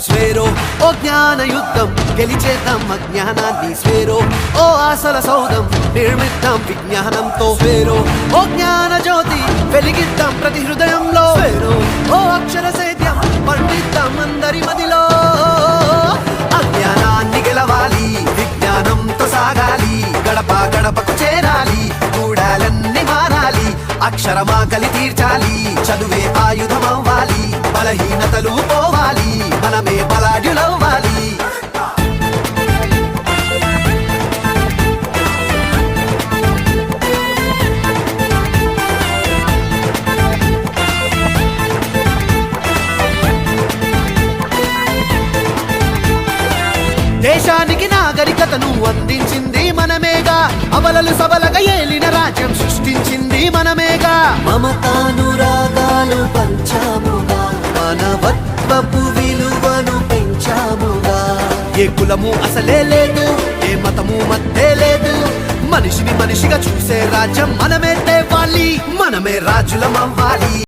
స్వేరో ఓ జ్ఞాన యుద్ధం గెలిచేద్దాం అజ్ఞానాన్ని స్వేరో ఓ ఆశల సౌధం నిర్మిద్దాం విజ్ఞానంతో స్వేరో ఓ జ్ఞాన జ్యోతి వెలిగిద్దాం ప్రతి హృదయంలో స్వేరో ఓ అక్షర సేద్యం పండిద్దాం అందరి మదిలో అజ్ఞానాన్ని గెలవాలి విజ్ఞానంతో సాగాలి గడప గడపకు చేరాలి గూడాలన్నీ మారాలి అక్షరమాకలి తీర్చాలి చదువే ఆయుధమవ్వాలి బలహీనతలు పోవాలి మనమే బలాఢ్యులవ్వాలి దేశానికి నాగరికతను అందించింది మనమేగా అవలలు సబలగా ఏలిన రాజ్యం సృష్టించింది మనమేగా మమతానురాగాలు పంచాముగా మానవత్వపు విలువను పెంచాముగా ఏ కులము అసలే లేదు ఏ మతము మధ్య లేదు మనిషిని మనిషిగా చూసే రాజ్యం మనమే తేవాలి మనమే రాజులమవ్వాలి